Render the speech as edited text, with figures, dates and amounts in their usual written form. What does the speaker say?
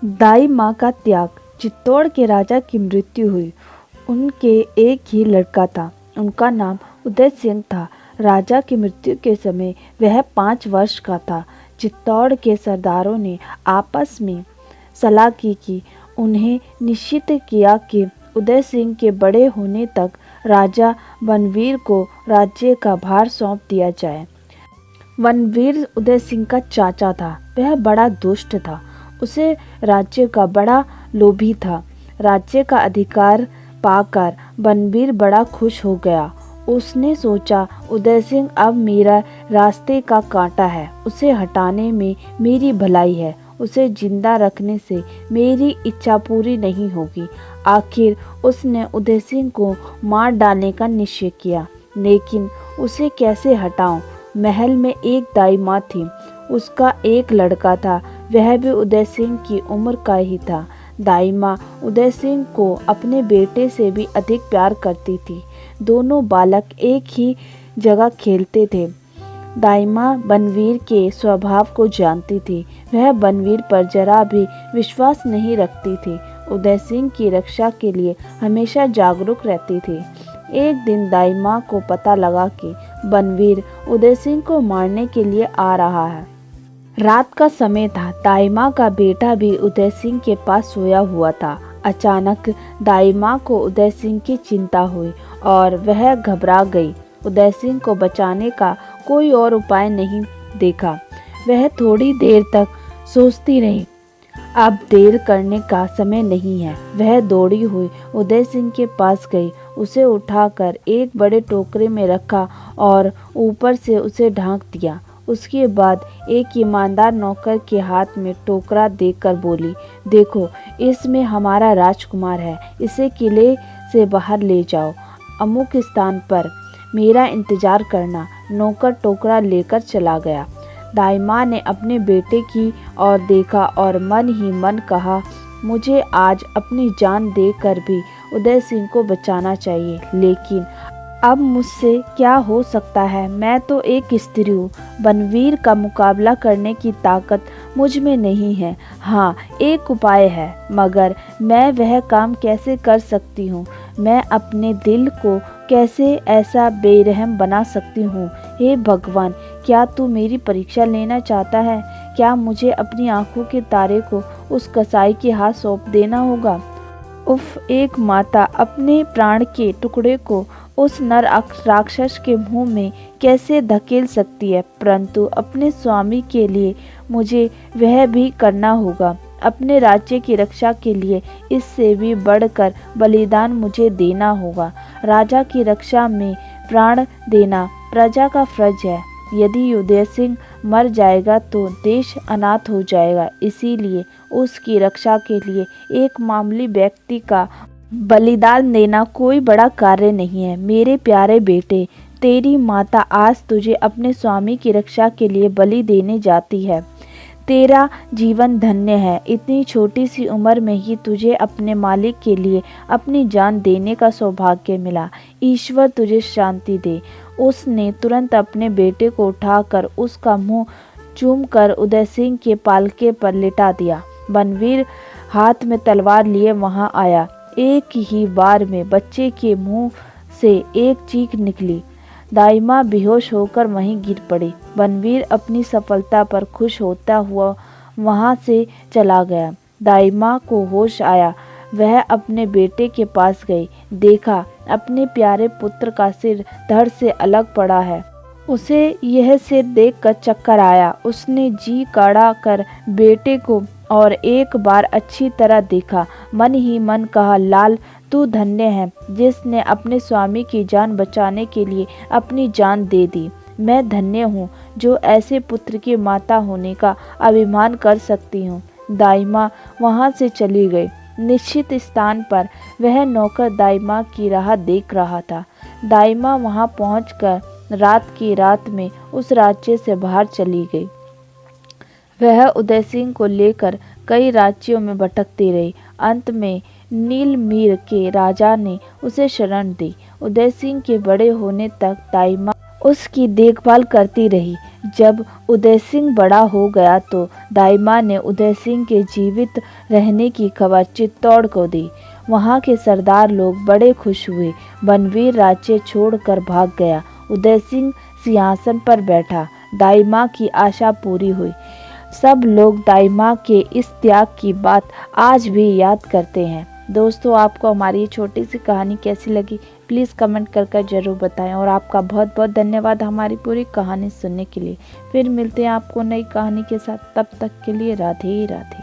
दाई माँ का त्याग। चित्तौड़ के राजा की मृत्यु हुई। उनके एक ही लड़का था, उनका नाम उदय सिंह था। राजा की मृत्यु के समय वह 5 वर्ष का था। चित्तौड़ के सरदारों ने आपस में सलाह की कि उन्हें निश्चित किया कि उदय सिंह के बड़े होने तक राजा बनवीर को राज्य का भार सौंप दिया जाए। बनवीर उदय सिंह का चाचा था। वह बड़ा दुष्ट था। उसे राज्य का बड़ा लोभी था। राज्य का अधिकार पाकर बनवीर बड़ा खुश हो गया। उसने सोचा, उदय सिंह अब मेरा रास्ते का कांटा है। उसे हटाने में मेरी भलाई है। उसे जिंदा रखने से मेरी इच्छा पूरी नहीं होगी। आखिर उसने उदय सिंह को मार डालने का निश्चय किया। लेकिन उसे कैसे हटाऊं? महल में एक दाई माँ थी। उसका एक लड़का था, वह भी उदय सिंह की उम्र का ही था। दाई माँ उदय सिंह को अपने बेटे से भी अधिक प्यार करती थी। दोनों बालक एक ही जगह खेलते थे। दाई माँ बनवीर के स्वभाव को जानती थी। वह बनवीर पर जरा भी विश्वास नहीं रखती थी। उदय सिंह की रक्षा के लिए हमेशा जागरूक रहती थी। एक दिन दाई माँ को पता लगा कि बनवीर उदय सिंह को मारने के लिए आ रहा है। रात का समय था। दाई माँ का बेटा भी उदय सिंह के पास सोया हुआ था। अचानक दाई माँ को उदय सिंह की चिंता हुई और वह घबरा गई। उदय सिंह को बचाने का कोई और उपाय नहीं देखा। वह थोड़ी देर तक सोचती रही। अब देर करने का समय नहीं है। वह दौड़ी हुई उदय सिंह के पास गई। उसे उठाकर एक बड़े टोकरे में रखा और ऊपर से उसे ढांक दिया। उसके बाद एक ईमानदार नौकर के हाथ में टोकरा देकर बोली, देखो, इसमें हमारा राजकुमार है। इसे किले से बाहर ले जाओ। अमुक स्थान पर मेरा इंतजार करना। नौकर टोकरा लेकर चला गया। दाई माँ ने अपने बेटे की ओर देखा और मन ही मन कहा, मुझे आज अपनी जान देकर भी उदय सिंह को बचाना चाहिए। लेकिन अब मुझसे क्या हो सकता है? मैं तो एक स्त्री हूँ। बनवीर का मुकाबला करने की ताकत मुझ में नहीं है। हाँ, एक उपाय है, मगर मैं वह काम कैसे कर सकती हूँ? मैं अपने दिल को कैसे ऐसा बेरहम बना सकती हूँ? हे भगवान, क्या तू मेरी परीक्षा लेना चाहता है? क्या मुझे अपनी आंखों के तारे को उस कसाई के हाथ सौंप देना होगा? उफ, एक माता अपने प्राण के टुकड़े को उस नर राक्षस के मुंह में कैसे धकेल सकती है? परंतु अपने स्वामी के लिए मुझे वह भी करना होगा। अपने राज्य की रक्षा के लिए इससे भी बढ़कर बलिदान मुझे देना होगा। राजा की रक्षा में प्राण देना प्रजा का फर्ज है। यदि उदय सिंह मर जाएगा तो देश अनाथ हो जाएगा। इसीलिए उसकी रक्षा के लिए एक मामूली व्यक्ति का बलिदान देना कोई बड़ा कार्य नहीं है। मेरे प्यारे बेटे, तेरी माता आज तुझे अपने स्वामी की रक्षा के लिए बलि देने जाती है। तेरा जीवन धन्य है। इतनी छोटी सी उम्र में ही तुझे अपने मालिक के लिए अपनी जान देने का सौभाग्य मिला। ईश्वर तुझे शांति दे। उसने तुरंत अपने बेटे को उठाकर उसका मुंह चूमकर उदय सिंह के पालके पर लिटा दिया। बनवीर हाथ में तलवार लिए वहां आया। एक ही बार में बच्चे के मुंह से एक चीख निकली। दाई माँ बेहोश होकर वहीं गिर पड़ी। बनवीर अपनी सफलता पर खुश होता हुआ वहां से चला गया। दाई माँ को होश आया। वह अपने बेटे के पास गई। देखा, अपने प्यारे पुत्र का सिर धड़ से अलग पड़ा है। उसे यह सिर देखकर चक्कर आया। उसने जी काढ़ा कर बेटे को और एक बार अच्छी तरह देखा। मन ही मन कहा, लाल, तू धन्य है जिसने अपने स्वामी की जान बचाने के लिए अपनी जान दे दी। मैं धन्य हूँ जो ऐसे पुत्र की माता होने का अभिमान कर सकती हूँ। दाई माँ वहाँ से चली गई। निश्चित स्थान पर वह नौकर दाई माँ की राह देख रहा था। दाई माँ वहाँ पहुँचकर रात की रात में उस राज्य से बाहर चली गई। वह उदय सिंह को लेकर कई राज्यों में भटकती रही। अंत में नीलमीर के राजा ने उसे शरण दी। उदय सिंह के बड़े होने तक दाई माँ उसकी देखभाल करती रही। जब उदय सिंह बड़ा हो गया तो दाई माँ ने उदय सिंह के जीवित रहने की खबर चित्तौड़ को दी। वहाँ के सरदार लोग बड़े खुश हुए। बनवीर राज्य छोड़कर भाग गया। उदय सिंह सिंहासन पर बैठा। दाई माँ की आशा पूरी हुई। सब लोग दाई माँ के इस त्याग की बात आज भी याद करते हैं। दोस्तों, आपको हमारी ये छोटी सी कहानी कैसी लगी प्लीज़ कमेंट कर ज़रूर बताएं और आपका बहुत बहुत धन्यवाद हमारी पूरी कहानी सुनने के लिए। फिर मिलते हैं आपको नई कहानी के साथ, तब तक के लिए राधे राधे।